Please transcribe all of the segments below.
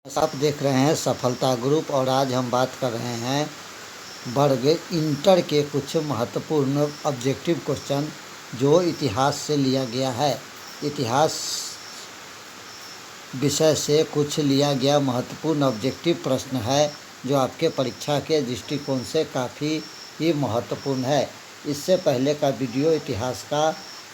आप देख रहे हैं सफलता ग्रुप और आज हम बात कर रहे हैं वर्ग इंटर के कुछ महत्वपूर्ण ऑब्जेक्टिव क्वेश्चन जो इतिहास से लिया गया है। इतिहास विषय से कुछ लिया गया महत्वपूर्ण ऑब्जेक्टिव प्रश्न है जो आपके परीक्षा के दृष्टिकोण से काफ़ी ही महत्वपूर्ण है। इससे पहले का वीडियो इतिहास का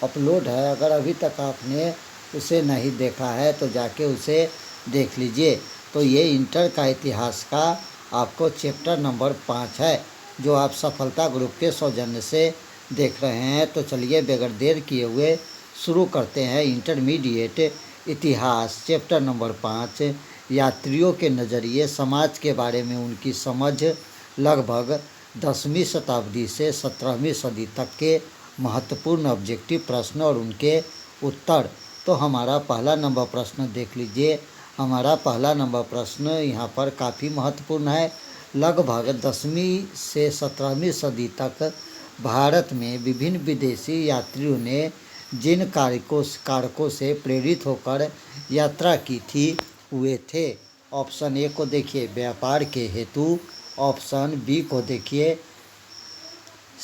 अपलोड है, अगर अभी तक आपने उसे नहीं देखा है तो जाके उसे देख लीजिए। तो ये इंटर का इतिहास का आपको चैप्टर नंबर 5 है जो आप सफलता ग्रुप के सौजन्य से देख रहे हैं। तो चलिए बगैर देर किए हुए शुरू करते हैं। इंटरमीडिएट इतिहास चैप्टर नंबर 5 यात्रियों के नज़रिए समाज के बारे में उनकी समझ, लगभग 10वीं शताब्दी से 17वीं सदी तक के महत्वपूर्ण ऑब्जेक्टिव प्रश्न और उनके उत्तर। तो हमारा पहला नंबर प्रश्न देख लीजिए। हमारा पहला नंबर प्रश्न यहाँ पर काफ़ी महत्वपूर्ण है। लगभग 10वीं से 17वीं सदी तक भारत में विभिन्न विदेशी यात्रियों ने जिन कारकों से प्रेरित होकर यात्रा की थी वे थे। ऑप्शन ए को देखिए, व्यापार के हेतु। ऑप्शन बी को देखिए,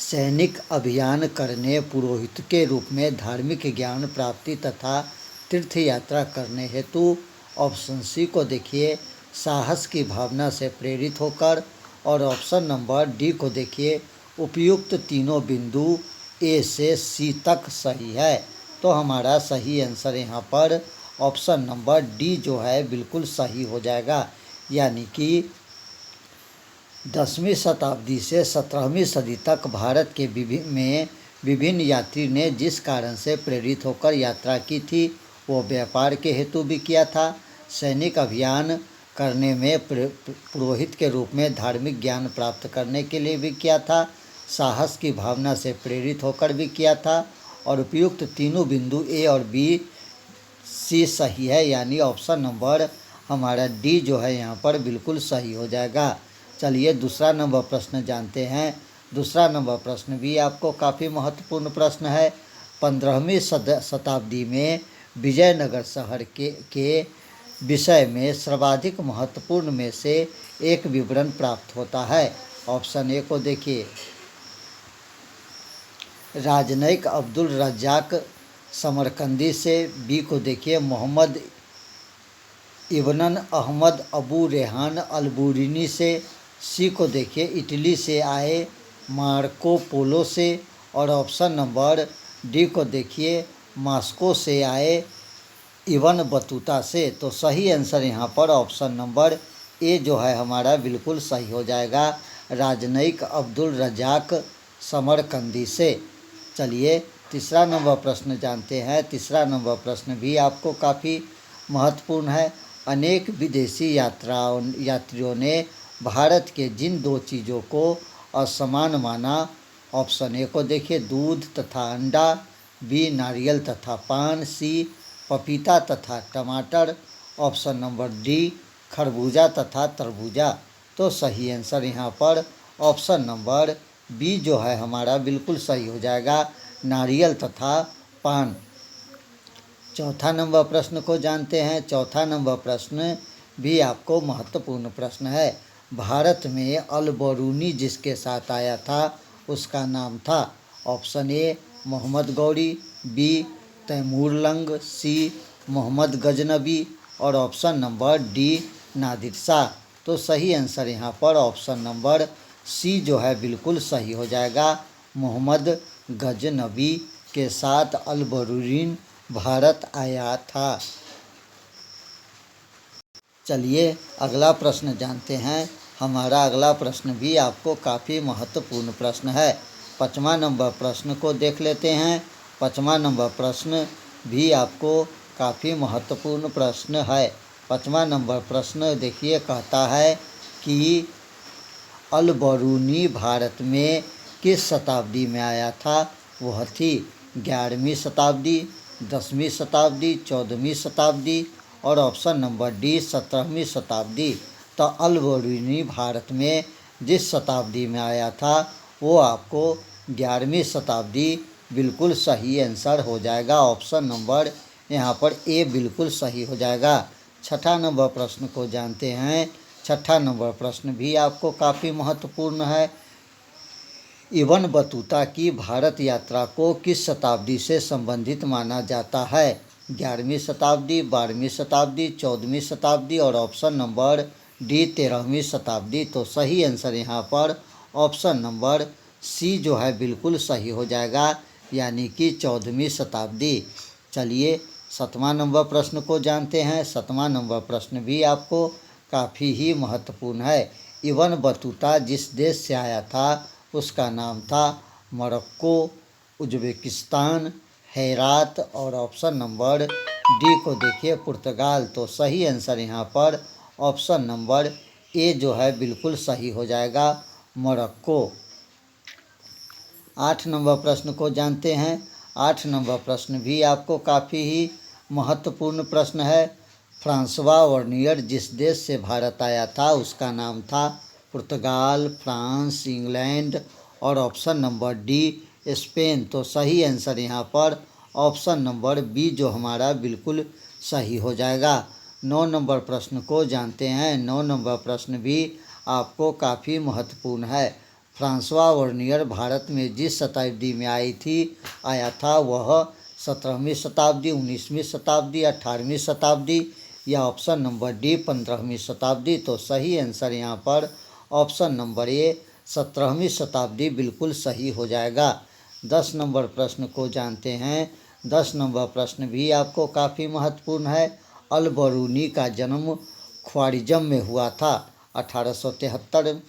सैनिक अभियान करने, पुरोहित के रूप में धार्मिक ज्ञान प्राप्ति तथा तीर्थ यात्रा करने हेतु। ऑप्शन सी को देखिए, साहस की भावना से प्रेरित होकर। और ऑप्शन नंबर डी को देखिए, उपयुक्त तीनों बिंदु ए से सी तक सही है। तो हमारा सही आंसर यहाँ पर ऑप्शन नंबर डी जो है बिल्कुल सही हो जाएगा। यानी कि 10वीं शताब्दी से 17वीं सदी तक भारत के विभिन्न यात्री ने जिस कारण से प्रेरित होकर यात्रा की थी वो व्यापार के हेतु भी किया था, सैनिक अभियान करने में पुरोहित के रूप में धार्मिक ज्ञान प्राप्त करने के लिए भी किया था, साहस की भावना से प्रेरित होकर भी किया था, और उपयुक्त तीनों बिंदु ए और बी सी सही है। यानी ऑप्शन नंबर हमारा डी जो है यहाँ पर बिल्कुल सही हो जाएगा। चलिए दूसरा नंबर प्रश्न जानते हैं। दूसरा नंबर प्रश्न भी आपको काफ़ी महत्वपूर्ण प्रश्न है। 15वीं शताब्दी में विजयनगर शहर के विषय में सर्वाधिक महत्वपूर्ण में से एक विवरण प्राप्त होता है। ऑप्शन ए को देखिए, राजनयिक अब्दुल रज्जाक समरकंदी से। बी को देखिए, मोहम्मद इब्न अहमद अबू रेहान अलबूरिनी से। सी को देखिए, इटली से आए मार्को पोलो से। और ऑप्शन नंबर डी को देखिए, मॉस्को से आए इब्न बतूता से। तो सही आंसर यहाँ पर ऑप्शन नंबर ए जो है हमारा बिल्कुल सही हो जाएगा, राजनयिक अब्दुल रज्जाक समरकंदी से। चलिए तीसरा नंबर प्रश्न जानते हैं। तीसरा नंबर प्रश्न भी आपको काफ़ी महत्वपूर्ण है। अनेक विदेशी यात्रियों ने भारत के जिन दो चीज़ों को असमान माना। ऑप्शन ए को देखिए, दूध तथा अंडा। बी नारियल तथा पान। सी पपीता तथा टमाटर। ऑप्शन नंबर डी खरबूजा तथा तरबूजा। तो सही आंसर यहाँ पर ऑप्शन नंबर बी जो है हमारा बिल्कुल सही हो जाएगा, नारियल तथा पान। चौथा नंबर प्रश्न को जानते हैं। चौथा नंबर प्रश्न भी आपको महत्वपूर्ण प्रश्न है। भारत में अल-बरूनी जिसके साथ आया था उसका नाम था। Option A Mohammad Ghori. B Taimurlang. C Mohammad Ghaznavi. और option number D Nadir Shah. तो सही आंसर यहाँ पर ऑप्शन नंबर सी जो है बिल्कुल सही हो जाएगा, मोहम्मद गजनबी के साथ अल-बरूनी भारत आया था। चलिए अगला प्रश्न जानते हैं। हमारा अगला प्रश्न भी आपको काफ़ी महत्वपूर्ण प्रश्न है। 5वां नंबर प्रश्न को देख लेते हैं। 5वां नंबर प्रश्न भी आपको काफ़ी महत्वपूर्ण प्रश्न है। 5वां नंबर प्रश्न देखिए, कहता है कि अल-बरूनी भारत में किस शताब्दी में आया था। वह थी 11वीं शताब्दी, 10वीं शताब्दी, 14वीं शताब्दी। और ऑप्शन नंबर डी 17वीं शताब्दी। तो अल-बरूनी भारत में जिस शताब्दी में आया था वो आपको 11वीं शताब्दी बिल्कुल सही आंसर हो जाएगा। ऑप्शन नंबर यहाँ पर ए बिल्कुल सही हो जाएगा। छठा नंबर प्रश्न को जानते हैं। छठा नंबर प्रश्न भी आपको काफ़ी महत्वपूर्ण है। इब्न बतूता की भारत यात्रा को किस शताब्दी से संबंधित माना जाता है? 11वीं शताब्दी, 12वीं शताब्दी, 14वीं शताब्दी और ऑप्शन नंबर डी 13वीं शताब्दी। तो सही आंसर यहाँ पर ऑप्शन नंबर सी जो है बिल्कुल सही हो जाएगा, यानी कि 14वीं शताब्दी। चलिए 7वां नंबर प्रश्न को जानते हैं। 7वां नंबर प्रश्न भी आपको काफ़ी ही महत्वपूर्ण है। इब्न बतूता जिस देश से आया था उसका नाम था मोरक्को, उज़्बेकिस्तान, हेरात और ऑप्शन नंबर डी को देखिए पुर्तगाल। तो सही आंसर यहाँ पर ऑप्शन नंबर ए जो है बिल्कुल सही हो जाएगा, मोरक्को। 8 नंबर प्रश्न को जानते हैं। 8 नंबर प्रश्न भी आपको काफ़ी ही महत्वपूर्ण प्रश्न है। फ्रांसवा वर्नियर जिस देश से भारत आया था उसका नाम था पुर्तगाल, फ्रांस, इंग्लैंड और ऑप्शन नंबर डी स्पेन। तो सही आंसर यहाँ पर ऑप्शन नंबर बी जो हमारा बिल्कुल सही हो जाएगा। 9 नंबर प्रश्न को जानते हैं। 9 नंबर प्रश्न भी आपको काफ़ी महत्वपूर्ण है। फ्रांसवा वर्नियर भारत में जिस शताब्दी में आया था वह 17वीं शताब्दी, 19वीं शताब्दी, 18वीं शताब्दी या ऑप्शन नंबर डी 15वीं शताब्दी। तो सही आंसर यहाँ पर ऑप्शन नंबर ए 17वीं शताब्दी बिल्कुल सही हो जाएगा। 10 नंबर प्रश्न को जानते हैं। 10 नंबर प्रश्न भी आपको काफ़ी महत्वपूर्ण है। अल बरूनी का जन्म ख्वारिज़म में हुआ था। 1873,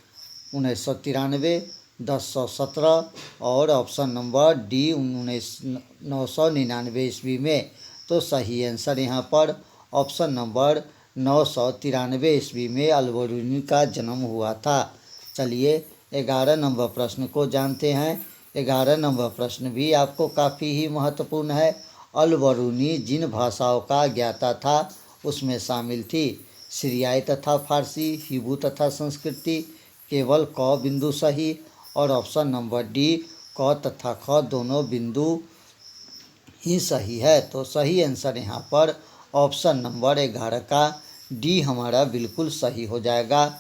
1993, 1017 और ऑप्शन नंबर डी 999 ईस्वी में। तो सही आंसर यहाँ पर ऑप्शन नंबर 993 ईस्वी में अल बरूनी का जन्म हुआ था। चलिए 11 नंबर प्रश्न को जानते हैं। 11 नंबर प्रश्न भी आपको काफ़ी ही महत्वपूर्ण है। अल बरूनी जिन भाषाओं का ज्ञाता था उसमें शामिल थी सीरियाई तथा फारसी, हिब्रू तथा संस्कृति, केवल क बिंदु सही और ऑप्शन नंबर डी क तथा ख दोनों बिंदु ही सही है। तो सही आंसर यहाँ पर ऑप्शन नंबर 11 का डी हमारा बिल्कुल सही हो जाएगा।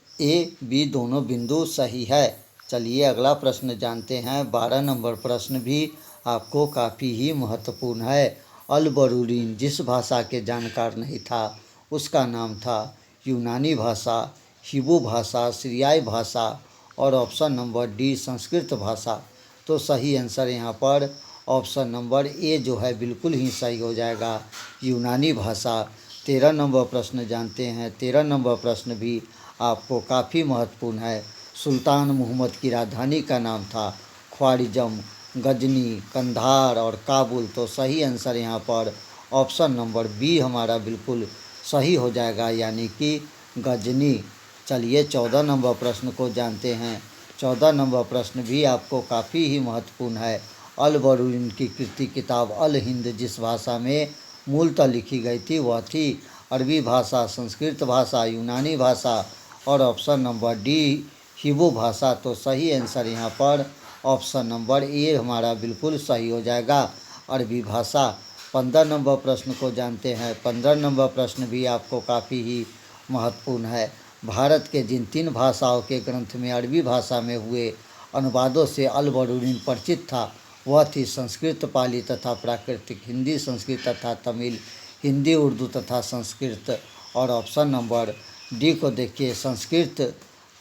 ए बी दोनों बिंदु सही है। चलिए अगला प्रश्न जानते हैं। 12 नंबर प्रश्न भी आपको काफ़ी ही महत्वपूर्ण है। अल बरूनी जिस भाषा के जानकार नहीं था उसका नाम था यूनानी भाषा, हिब्रू भाषा, सीरियाई भाषा और ऑप्शन नंबर डी संस्कृत भाषा। तो सही आंसर यहाँ पर ऑप्शन नंबर ए जो है बिल्कुल ही सही हो जाएगा, यूनानी भाषा। 13 नंबर प्रश्न जानते हैं। 13 नंबर प्रश्न भी आपको काफ़ी महत्वपूर्ण है। सुल्तान मोहम्मद की राजधानी का नाम था ख्वारिज़म, गजनी, कंधार और काबुल। तो सही आंसर यहाँ पर ऑप्शन नंबर बी हमारा बिल्कुल सही हो जाएगा, यानी कि गजनी। चलिए 14 नंबर प्रश्न को जानते हैं। 14 नंबर प्रश्न भी आपको काफ़ी ही महत्वपूर्ण है। अल बरूनी की कृति किताब अल हिंद जिस भाषा में मूलतः लिखी गई थी वह थी अरबी भाषा, संस्कृत भाषा, यूनानी भाषा और ऑप्शन नंबर डी हिब्रू भाषा। तो सही आंसर यहाँ पर ऑप्शन नंबर ए हमारा बिल्कुल सही हो जाएगा, अरबी भाषा। 15 नंबर प्रश्न को जानते हैं। 15 नंबर प्रश्न भी आपको काफ़ी ही महत्वपूर्ण है। भारत के जिन 3 भाषाओं के ग्रंथ में अरबी भाषा में हुए अनुवादों से अल बरूनी परिचित था वह थी संस्कृत, पाली तथा प्राकृतिक, हिंदी, संस्कृत तथा तमिल, हिंदी, उर्दू तथा संस्कृत और ऑप्शन नंबर डी को देखिए संस्कृत,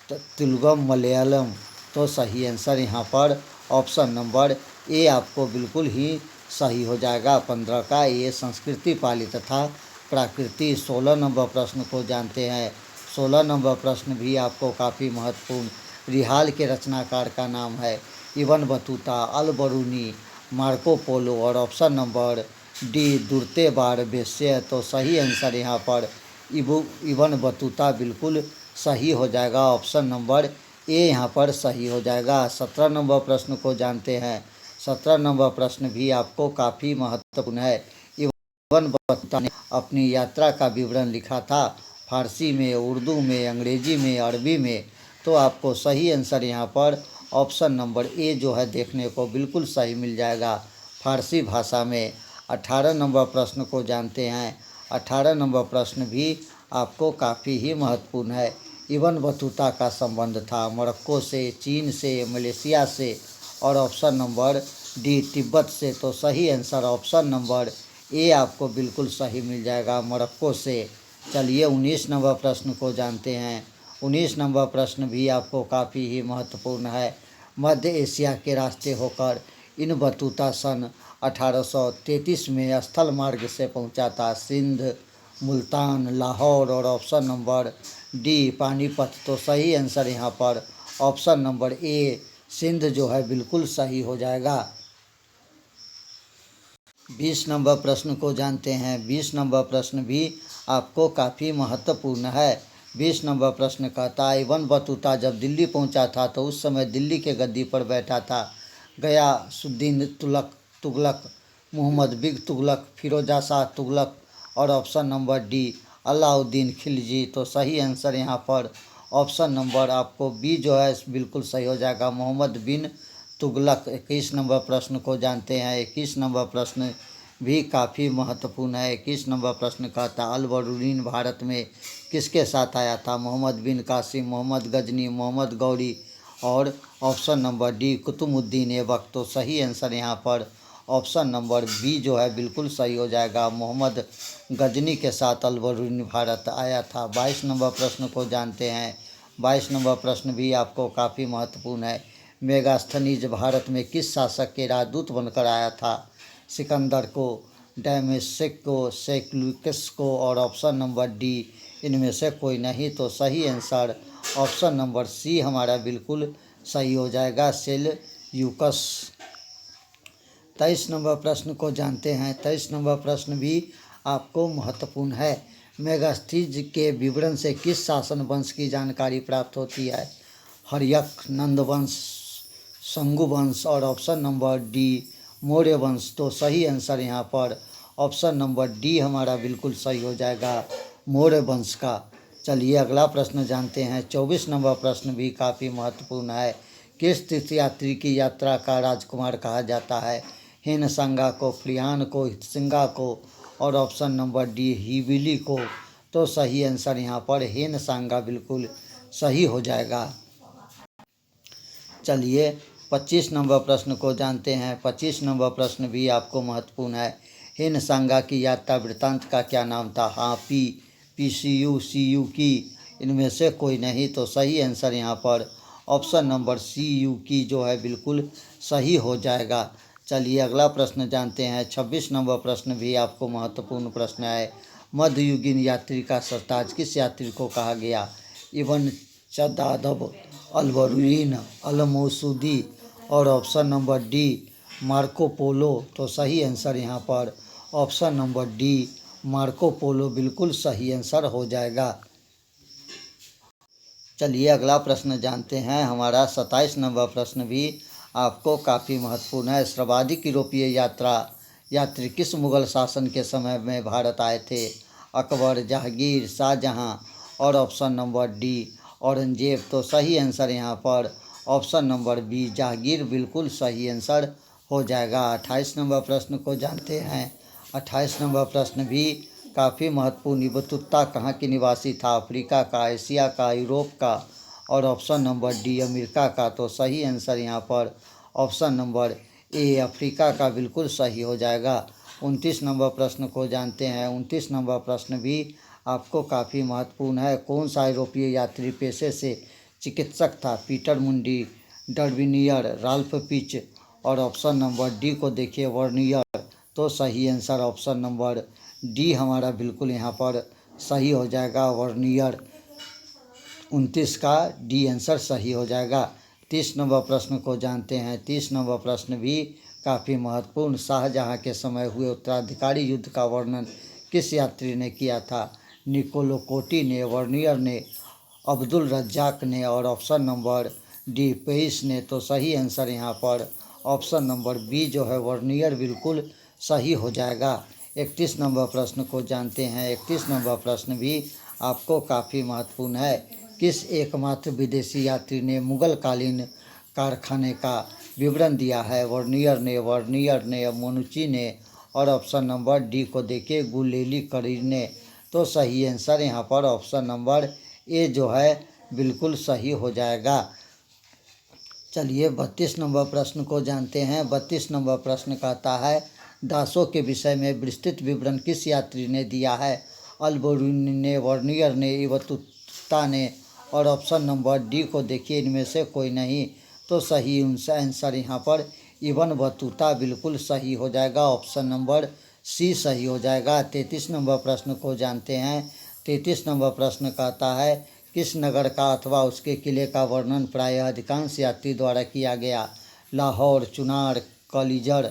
तेलुगु, मलयालम। तो सही आंसर यहाँ पर ऑप्शन नंबर ए आपको बिल्कुल ही सही हो जाएगा, 15 का ए संस्कृति, पाली तथा प्राकृति। 16 नंबर प्रश्न को जानते हैं। 16 नंबर प्रश्न भी आपको काफ़ी महत्वपूर्ण। रिहाल के रचनाकार का नाम है इब्न बतूता, अल बरूनी, मार्को पोलो और ऑप्शन नंबर डी दुर्ते बार बेस्से। तो सही आंसर यहाँ पर इब्न बतूता बिल्कुल सही हो जाएगा, ऑप्शन नंबर ए यहाँ पर सही हो जाएगा। 17 नंबर प्रश्न को जानते हैं। 17 नंबर प्रश्न भी आपको काफ़ी महत्वपूर्ण है। इब्न बतूता ने अपनी यात्रा का विवरण लिखा था फारसी में, उर्दू में, अंग्रेजी में, अरबी में। तो आपको सही आंसर यहाँ पर ऑप्शन नंबर ए जो है देखने को बिल्कुल सही मिल जाएगा, फारसी भाषा में। 18 नंबर प्रश्न को जानते हैं। 18 नंबर प्रश्न भी आपको काफ़ी ही महत्वपूर्ण है। इब्न बतूता का संबंध था मोरक्को से, चीन से, मलेशिया से और ऑप्शन नंबर डी तिब्बत से। तो सही आंसर ऑप्शन नंबर ए आपको बिल्कुल सही मिल जाएगा, मोरक्को से। चलिए 19 नंबर प्रश्न को जानते हैं। 19 नंबर प्रश्न भी आपको काफ़ी ही महत्वपूर्ण है। मध्य एशिया के रास्ते होकर इन बतूता सन 1833 में स्थल मार्ग से पहुंचा था सिंध, मुल्तान, लाहौर और ऑप्शन नंबर डी पानीपत। तो सही आंसर यहाँ पर ऑप्शन नंबर ए सिंध जो है बिल्कुल सही हो जाएगा। 20 नंबर प्रश्न को जानते हैं। 20 नंबर प्रश्न भी आपको काफ़ी महत्वपूर्ण है। 20 नंबर प्रश्न कहता है इब्न बतूता जब दिल्ली पहुंचा था तो उस समय दिल्ली के गद्दी पर बैठा था गयासुद्दीन तुगलक, मोहम्मद बिग तुगलक, फिरोजा शाह तुगलक और option number D Alauddin Khilji. तो सही आंसर यहाँ पर ऑप्शन नंबर आपको बी जो है बिल्कुल सही हो जाएगा, मोहम्मद बिन तुगलक। 21 नंबर प्रश्न को जानते हैं। 21 नंबर प्रश्न भी काफ़ी महत्वपूर्ण है। 21 नंबर प्रश्न कहता अल बरूनीन भारत में किसके साथ आया था, मोहम्मद बिन कासिम, मोहम्मद गजनी, मोहम्मद गौरी और option number D Qutubuddin Aibak. तो सही आंसर यहाँ पर ऑप्शन नंबर बी जो है बिल्कुल सही हो जाएगा, मोहम्मद गजनी के साथ अल बरूनी भारत आया था। 22 नंबर प्रश्न को जानते हैं। 22 नंबर प्रश्न भी आपको काफ़ी महत्वपूर्ण है। मेगास्थनीज भारत में किस शासक के राजदूत बनकर आया था, सिकंदर को, डैमेस्क को, सेल्यूकस को और ऑप्शन नंबर डी इनमें से कोई नहीं। तो सही आंसर ऑप्शन नंबर सी हमारा बिल्कुल सही हो जाएगा, सेल्यूकस। 23 नंबर प्रश्न को जानते हैं। 23 नंबर प्रश्न भी आपको महत्वपूर्ण है। मेगास्थनीज के विवरण से किस शासन वंश की जानकारी प्राप्त होती है, हर्यक, नंदवंश, शंगु वंश और ऑप्शन नंबर डी मौर्य वंश। तो सही आंसर यहाँ पर ऑप्शन नंबर डी हमारा बिल्कुल सही हो जाएगा, मौर्य वंश का। चलिए अगला प्रश्न जानते हैं। 24 नंबर प्रश्न भी काफ़ी महत्वपूर्ण है। किस तीर्थयात्री की यात्रा का राजकुमार कहा जाता है, हेनसांगा को, फ्लिहान को, हितसिंगा को और ऑप्शन नंबर डी हिबिली को। तो सही आंसर यहाँ पर हेनसांगा बिल्कुल सही हो जाएगा। चलिए 25 नंबर प्रश्न को जानते हैं। 25 नंबर प्रश्न भी आपको महत्वपूर्ण है। हेनसांगा की यात्रा वृत्तांत का क्या नाम था, हापी, पीसीयू, सीयू की इनमें से कोई नहीं। तो सही आंसर यहाँ पर ऑप्शन नंबर सीयू की जो है बिल्कुल सही हो जाएगा। चलिए अगला प्रश्न जानते हैं। 26 नंबर प्रश्न भी आपको महत्वपूर्ण प्रश्न है। मध्ययुगीन यात्री का सरताज किस यात्री को कहा गया, इब्न चदादब, अल-बरूनीन, अल-मौसूदी और option number D Marco Polo. तो सही आंसर यहाँ पर option number D Marco Polo बिल्कुल सही आंसर हो जाएगा। चलिए अगला प्रश्न जानते हैं। हमारा 27 नंबर प्रश्न भी आपको काफ़ी महत्वपूर्ण है। सर्वाधिक यूरोपीय यात्री किस मुग़ल शासन के समय में भारत आए थे, अकबर, जहांगीर, शाहजहां और ऑप्शन नंबर डी औरंगजेब। तो सही आंसर यहाँ पर ऑप्शन नंबर बी जहांगीर बिल्कुल सही आंसर हो जाएगा। 28 नंबर प्रश्न को जानते हैं। 28 नंबर प्रश्न भी काफ़ी महत्वपूर्ण। इब्न बतूता कहाँ के निवासी था, अफ्रीका का, एशिया का, यूरोप का और ऑप्शन नंबर डी अमेरिका का। तो सही आंसर यहाँ पर ऑप्शन नंबर ए अफ्रीका का बिल्कुल सही हो जाएगा। 29 नंबर प्रश्न को जानते हैं। 29 नंबर प्रश्न भी आपको काफ़ी महत्वपूर्ण है। कौन सा यूरोपीय यात्री पेशे से चिकित्सक था, पीटर मुंडी, डर्विनियर, राल्फ पिच और ऑप्शन नंबर डी को देखिए वर्नियर। तो सही आंसर ऑप्शन नंबर डी हमारा बिल्कुल यहाँ पर सही हो जाएगा, वर्नियर। 29 का डी आंसर सही हो जाएगा। 30 नंबर प्रश्न को जानते हैं। 30 नंबर प्रश्न भी काफ़ी महत्वपूर्ण। शाहजहां के समय हुए उत्तराधिकारी युद्ध का वर्णन किस यात्री ने किया था, निकोलो कोटी ने, वर्नियर ने, अब्दुल रज्जाक ने और ऑप्शन नंबर डी पेइस ने। तो सही आंसर यहाँ पर ऑप्शन नंबर बी जो है वर्नियर बिल्कुल सही हो जाएगा। 31 नंबर प्रश्न को जानते हैं। 31 नंबर प्रश्न भी आपको काफ़ी महत्वपूर्ण है। किस एकमात्र विदेशी यात्री ने मुग़ल कालीन कारखाने का विवरण दिया है, वर्नियर ने, मनुची ने और ऑप्शन नंबर डी को देखिए गुलेली करीने। तो सही आंसर यहाँ पर ऑप्शन नंबर ए जो है बिल्कुल सही हो जाएगा। चलिए 32 नंबर प्रश्न को जानते हैं। 32 नंबर प्रश्न कहता है दासों के विषय में विस्तृत विवरण किस यात्री ने दिया है? अल्बोरिनी ने, वर्नियर ने, इवतुता ने और ऑप्शन नंबर डी को देखिए इनमें से कोई नहीं। तो सही आंसर यहाँ पर इवन बतूता बिल्कुल सही हो जाएगा। ऑप्शन नंबर सी सही हो जाएगा। 33 नंबर प्रश्न को जानते हैं। 33 नंबर प्रश्न कहता है किस नगर का अथवा उसके किले का वर्णन प्रायः अधिकांश यात्री द्वारा किया गया? लाहौर, चुनार, कलिजड़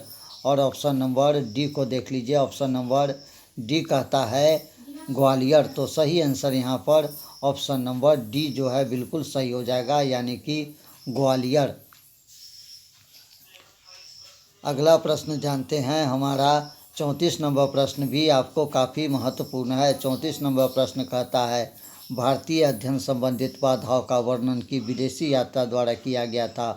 और ऑप्शन नंबर डी को देख लीजिए। ऑप्शन नंबर डी कहता है ग्वालियर। तो सही आंसर यहाँ पर ऑप्शन नंबर डी जो है बिल्कुल सही हो जाएगा, यानी कि ग्वालियर। अगला प्रश्न जानते हैं। हमारा 34 नंबर प्रश्न भी आपको काफ़ी महत्वपूर्ण है। 34 नंबर प्रश्न कहता है भारतीय अध्ययन संबंधित बाधाओं का वर्णन की विदेशी यात्रा द्वारा किया गया था?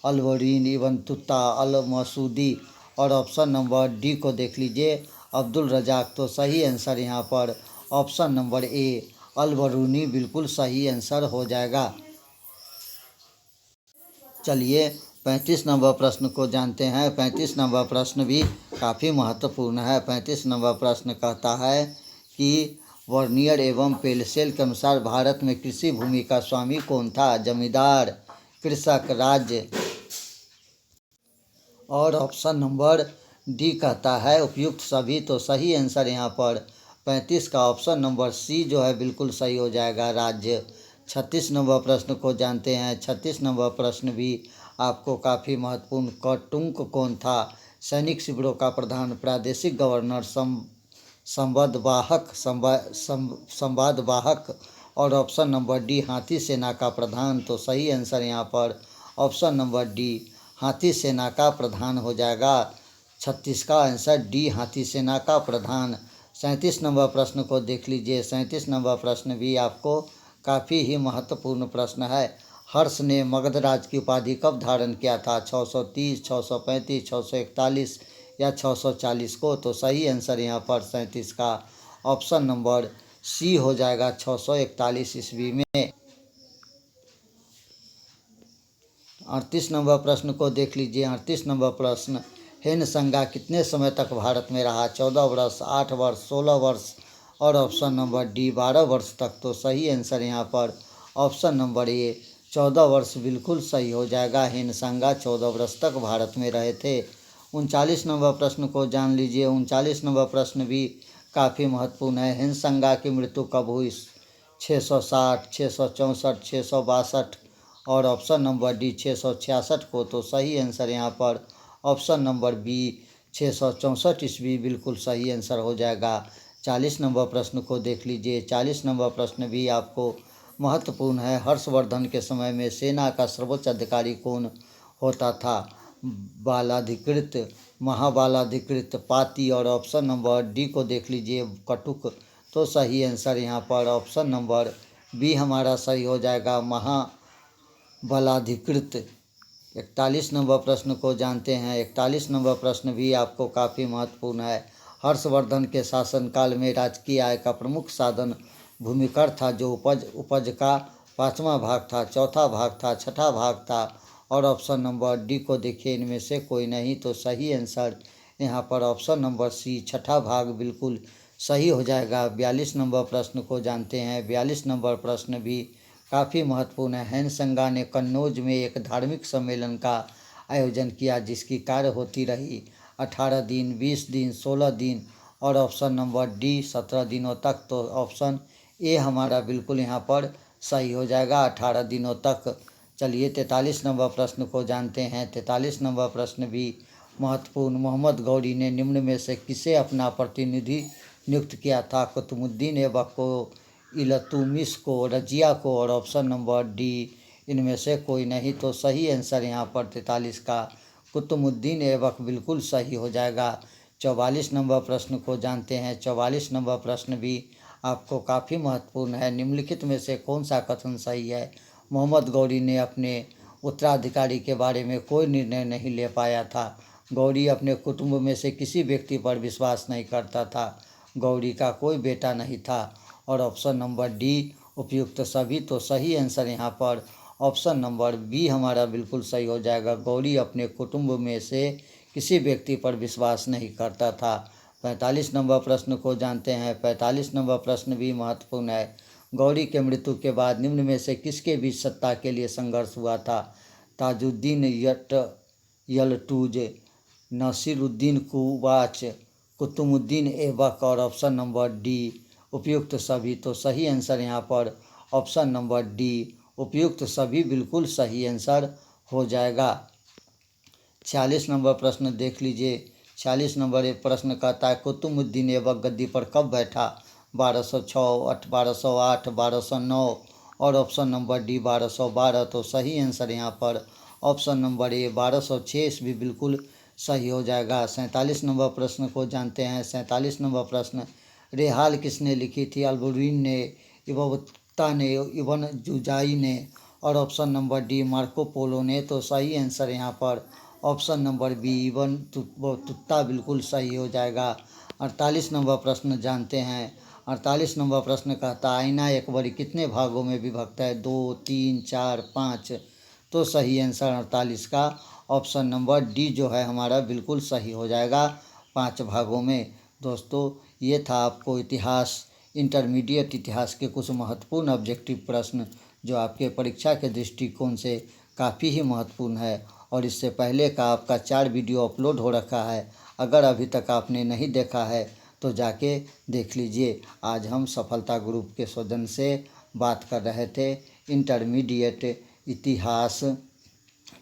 अल्बोरिन, इब्न तुता, अल मसूदी और ऑप्शन नंबर डी को देख लीजिए अब्दुल रजाक। तो सही आंसर यहाँ पर ऑप्शन नंबर ए अल-बरूनी बिल्कुल सही आंसर हो जाएगा। चलिए 35 नंबर प्रश्न को जानते हैं। 35 नंबर प्रश्न भी काफ़ी महत्वपूर्ण है। 35 नंबर प्रश्न कहता है कि वर्नियर एवं पेलसेल के अनुसार भारत में कृषि भूमि का स्वामी कौन था? जमींदार, कृषक, राज्य और ऑप्शन नंबर डी कहता है उपयुक्त सभी। तो सही आंसर यहाँ पर 35 का ऑप्शन नंबर सी जो है बिल्कुल सही हो जाएगा, राज्य। 36 नंबर प्रश्न को जानते हैं। 36 नंबर प्रश्न भी आपको काफ़ी महत्वपूर्ण। कटुंक कौन था? सैनिक शिविरों का प्रधान, प्रादेशिक गवर्नर, संवादवाहक और ऑप्शन नंबर डी हाथी सेना का प्रधान। तो सही आंसर यहाँ पर ऑप्शन नंबर डी हाथी सेना का प्रधान हो जाएगा। 36 का आंसर डी हाथी सेना का प्रधान। 37 नंबर प्रश्न को देख लीजिए। 37 नंबर प्रश्न भी आपको काफ़ी ही महत्वपूर्ण प्रश्न है। हर्ष ने मगध राज की उपाधि कब धारण किया था? 630, 635, 641 या 640 को? तो सही आंसर यहाँ पर 37 का ऑप्शन नंबर सी हो जाएगा, 641 ईस्वी में। 38 नंबर प्रश्न को देख लीजिए। 38 नंबर प्रश्न हेन संगा कितने समय तक भारत में रहा? 14 वर्ष, 8 वर्ष, 16 वर्ष और ऑप्शन नंबर डी 12 वर्ष तक। तो सही आंसर यहाँ पर ऑप्शन नंबर ए 14 वर्ष बिल्कुल सही हो जाएगा। हेन संगा 14 वर्ष तक भारत में रहे थे। 39 नंबर प्रश्न को जान लीजिए। 39 नंबर प्रश्न भी काफ़ी महत्वपूर्ण है। हेन संगा की मृत्यु कब हुई? 660, 664, 662 और ऑप्शन नंबर डी 666 को। तो सही आंसर यहाँ पर ऑप्शन नंबर बी 664 ईस्वी बिल्कुल सही आंसर हो जाएगा। 40 नंबर प्रश्न को देख लीजिए। 40 नंबर प्रश्न भी आपको महत्वपूर्ण है। हर्षवर्धन के समय में सेना का सर्वोच्च अधिकारी कौन होता था? बालाधिकृत, महाबालाधिकृत, पाती और ऑप्शन नंबर डी को देख लीजिए कटुक। तो सही आंसर यहाँ पर ऑप्शन नंबर बी हमारा सही हो जाएगा, महाबलाधिकृत। 41 नंबर प्रश्न को जानते हैं। 41 नंबर प्रश्न भी आपको काफ़ी महत्वपूर्ण है। हर्षवर्धन के शासनकाल में राजकीय आय का प्रमुख साधन भूमिकर था, जो उपज का 5वां भाग था, 4था भाग था, 6ठा भाग था और ऑप्शन नंबर डी को देखिए इनमें से कोई नहीं। तो सही आंसर यहाँ पर ऑप्शन नंबर सी 6ठा भाग बिल्कुल सही हो जाएगा। 42 नंबर प्रश्न को जानते हैं। 42 नंबर प्रश्न भी काफ़ी महत्वपूर्ण है। हेन संगा ने कन्नौज में एक धार्मिक सम्मेलन का आयोजन किया, जिसकी कार्य होती रही 18 दिन, 20 दिन, 16 दिन और ऑप्शन नंबर डी 17 दिनों तक। तो ऑप्शन ए हमारा बिल्कुल यहाँ पर सही हो जाएगा, 18 दिनों तक। चलिए 43 नंबर प्रश्न को जानते हैं। 43 नंबर प्रश्न भी महत्वपूर्ण। मोहम्मद गौरी ने निम्न में से किसे अपना प्रतिनिधि नियुक्त किया था? कुतुबुद्दीन ऐबक को, इल्तुतमिश को, रजिया को और ऑप्शन नंबर डी इनमें से कोई नहीं। तो सही आंसर यहाँ पर 43 का कुतुबुद्दीन ऐबक बिल्कुल सही हो जाएगा। 44 नंबर प्रश्न को जानते हैं। 44 नंबर प्रश्न भी आपको काफ़ी महत्वपूर्ण है। निम्नलिखित में से कौन सा कथन सही है? मोहम्मद गौरी ने अपने उत्तराधिकारी के बारे में कोई निर्णय नहीं ले पाया था। गौरी अपने कुटुंब में से किसी व्यक्ति पर विश्वास नहीं करता था। गौरी का कोई बेटा नहीं था। और ऑप्शन नंबर डी उपयुक्त सभी। तो सही आंसर यहाँ पर ऑप्शन नंबर बी हमारा बिल्कुल सही हो जाएगा। गौरी अपने कुटुंब में से किसी व्यक्ति पर विश्वास नहीं करता था। 45 नंबर प्रश्न को जानते हैं। 45 नंबर प्रश्न भी महत्वपूर्ण है। गौरी के मृत्यु के बाद निम्न में से किसके बीच सत्ता के लिए संघर्ष हुआ था? ताजुद्दीन यलटूज, नसीरुद्दीन कुवाच, कुतुबुद्दीन ऐबक और ऑप्शन नंबर डी उपयुक्त सभी। तो सही आंसर यहाँ पर ऑप्शन नंबर डी उपयुक्त सभी बिल्कुल सही आंसर हो जाएगा। 46 नंबर प्रश्न देख लीजिए। 46 नंबर एक प्रश्न कहता है कुतुबुद्दीन ऐबक गद्दी पर कब बैठा? 1206, 1208, 1209 और ऑप्शन नंबर डी 1212। तो सही आंसर यहाँ पर ऑप्शन नंबर ए 1206 भी बिल्कुल सही हो जाएगा। 47 नंबर प्रश्न को जानते हैं। 47 नंबर प्रश्न, रेहाल किसने लिखी थी? अल्बुरिन ने, इबन ने, इबन जुजाई ने और option number D Marco Polo ने। तो सही आंसर यहाँ पर ऑप्शन नंबर बी इबन तुत्ता बिल्कुल सही हो जाएगा। 48 नंबर प्रश्न जानते हैं। 48 नंबर प्रश्न कहता आईना एकबरी कितने भागों में विभक्त है? 2, 3, 4, 5। तो सही आंसर 48 का ऑप्शन नंबर डी जो है हमारा बिल्कुल सही हो जाएगा 5 भागों में। दोस्तों ये था आपको इतिहास, इंटरमीडिएट इतिहास के कुछ महत्वपूर्ण ऑब्जेक्टिव प्रश्न जो आपके परीक्षा के दृष्टिकोण से काफ़ी ही महत्वपूर्ण है। और इससे पहले का आपका 4 वीडियो अपलोड हो रखा है। अगर अभी तक आपने नहीं देखा है तो जाके देख लीजिए। आज हम सफलता ग्रुप के सौजन्य से बात कर रहे थे इंटरमीडिएट इतिहास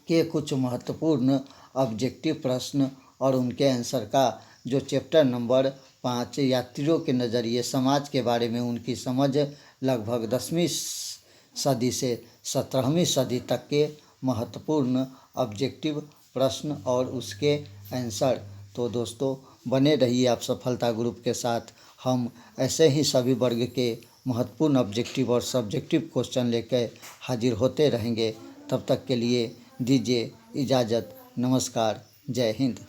के कुछ महत्वपूर्ण ऑब्जेक्टिव प्रश्न और उनके आंसर का, जो चैप्टर नंबर 5 यात्रियों के नज़रिए समाज के बारे में उनकी समझ लगभग 10वीं सदी से 17वीं सदी तक के महत्वपूर्ण ऑब्जेक्टिव प्रश्न और उसके आंसर। तो दोस्तों बने रहिए आप सफलता ग्रुप के साथ। हम ऐसे ही सभी वर्ग के महत्वपूर्ण ऑब्जेक्टिव और सब्जेक्टिव क्वेश्चन लेकर हाजिर होते रहेंगे। तब तक के लिए दीजिए इजाज़त। नमस्कार। जय हिंद।